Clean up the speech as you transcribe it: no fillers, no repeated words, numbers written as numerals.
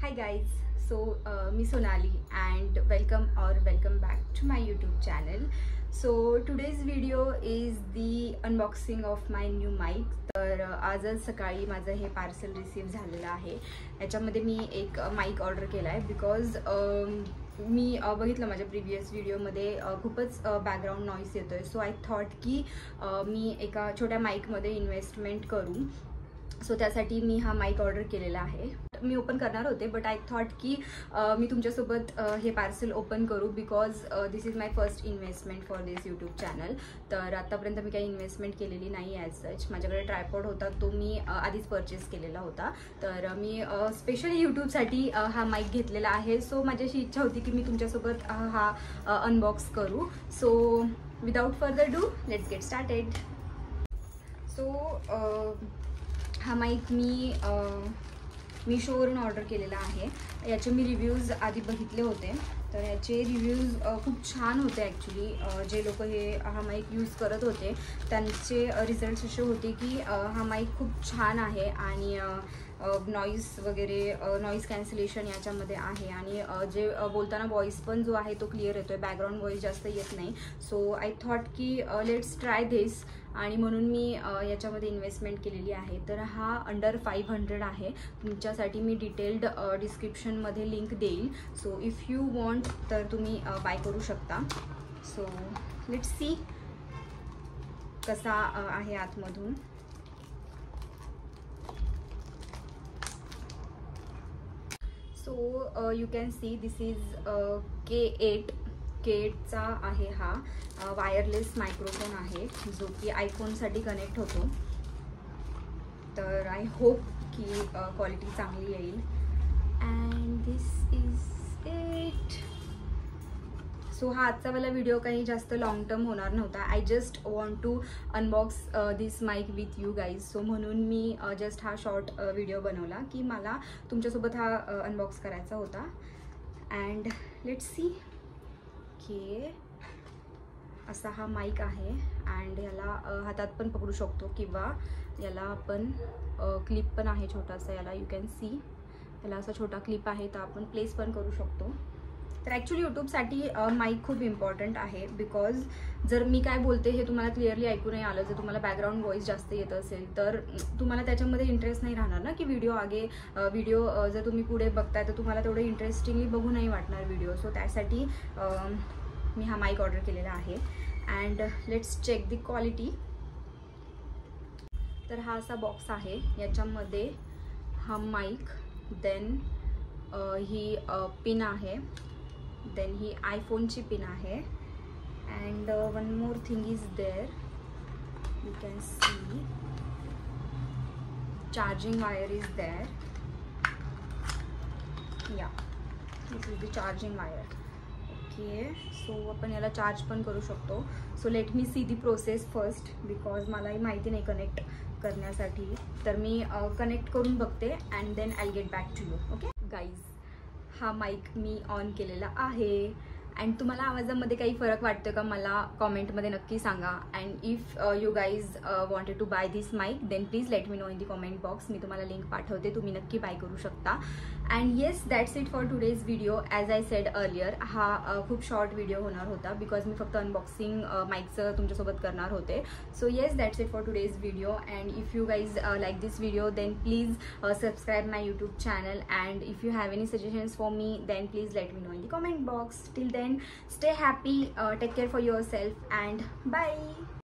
Hi guys, me Sonali and welcome back to my YouTube channel. So today's video is the unboxing of my new mic. तर आजच सकाळी माझं हे parcel receive झालेलं आहे. याच्यामध्ये मी एक माईक ऑर्डर केला आहे बिकॉज मी बघितलं माझ्या प्रिव्हियस व्हिडिओमध्ये खूपच बॅकग्राऊंड नॉईस येतोय. सो आय थॉट की मी एका छोट्या माईकमध्ये इन्व्हेस्टमेंट करू. सो त्यासाठी मी हा माईक ऑर्डर केलेला आहे. मी ओपन करणार होते बट आय थॉट की मी तुमच्यासोबत हे पार्सल ओपन करू because this is my first investment for this YouTube channel. तर आतापर्यंत मी काही इन्व्हेस्टमेंट केलेली नाही ॲज सच. माझ्याकडे ट्रायपॉड होता, तो मी आधीच परचेस केलेला होता. तर मी स्पेशली यूट्यूबसाठी हा माईक घेतलेला आहे. सो माझी अशी इच्छा होती की मी तुमच्यासोबत हा अनबॉक्स करू. So without further do let's get started. So हा माईक मी शोवरून ऑर्डर केलेला आहे. याचे मी रिव्ह्यूज आधी बघितले होते. तर याचे रिव्ह्यूज खूप छान होते ॲक्च्युली. जे लोक हा माईक यूज करत होते त्यांचे रिझल्ट्स असे होते की हा माईक खूप छान आहे आणि नॉईस वगैरे नॉईस कॅन्सलेशन याच्यामध्ये आहे आणि जे बोलताना व्हॉईस पण जो आहे तो क्लिअर येतो आहे. बॅकग्राऊंड व्हॉईस जास्त येत नाही. सो आय थॉट की लेट्स ट्राय धिस आणि म्हणून मी याच्यामध्ये इन्व्हेस्टमेंट केलेली आहे. तर हा अंडर 500 आहे. तुमच्यासाठी मी डिटेल्ड डिस्क्रिप्शनमध्ये लिंक देईल. सो इफ यू वॉन्ट तर तुम्ही बाय करू शकता. सो लेट्स सी कसा आहे आतमधून. So you can see this is K8चा आहे. हा वायरलेस मायक्रोफोन आहे जो की आयफोनसाठी कनेक्ट होतो. तर आय होप की क्वालिटी चांगली येईल. And this is it. So हा आजचा वाला व्हिडिओ काही जास्त लॉंग टर्म होणार नव्हता. I just want to unbox this mic with you guys. So म्हणून मी जस्ट हा शॉर्ट व्हिडिओ बनवला की मला तुमच्यासोबत हा अनबॉक्स करायचा होता. अँड लेट्स सी की असा हा माईक आहे. अँड याला हातात पण पकडू शकतो किंवा याला आपण क्लिप पण आहे छोटासा. याला यू कॅन सी याला असा छोटा क्लिप आहे तर आपण प्लेस पण करू शकतो. तर ॲक्च्युली यूट्यूबसाठी माईक खूप इम्पॉर्टंट आहे बिकॉज जर मी काय बोलते हे तुम्हाला क्लिअरली ऐकू नाही आलं, जर तुम्हाला बॅकग्राऊंड व्हॉईस जास्त येत असेल तर तुम्हाला त्याच्यामध्ये इंटरेस्ट नाही राहणार ना की व्हिडिओ जर तुम्ही पुढे बघताय तर तुम्हाला तेवढं इंटरेस्टिंगली बघू नाही वाटणार व्हिडिओ. सो त्यासाठी मी हा माईक ऑर्डर केलेला आहे. And let's check the quality. तर हा असा बॉक्स आहे. याच्यामध्ये हा माईक, देन ही पिन आहे, देन ही आयफोनची पिन आहे. And one more thing is there. You can see charging wire is there. Yeah this is the charging wire. Okay. So आपण याला चार्ज पण करू शकतो. So let me see the process first because मलाही माहिती नाही connect करण्यासाठी. तर मी कनेक्ट करून बघते and then I get back to you. Okay guys, हा माईक मी ऑन केलेला आहे. अँड तुम्हाला आवाजामध्ये काही फरक वाटतो का मला कॉमेंटमध्ये नक्की सांगा. And if you guys wanted to buy this mic then please let me know in the comment box. मी तुम्हाला लिंक पाठवते, तुम्ही नक्की बाय करू शकता. And yes, that's it for today's video. As I said earlier हा खूप short video होणार होता बिकॉज मी फक्त अनबॉक्सिंग माईकचं तुमच्यासोबत करणार होते. So yes, that's it for today's video. And if you guys like this video then please subscribe my YouTube channel. And if you have any suggestions for me then please let me know in the comment box. Till then stay happy, take care for yourself and bye.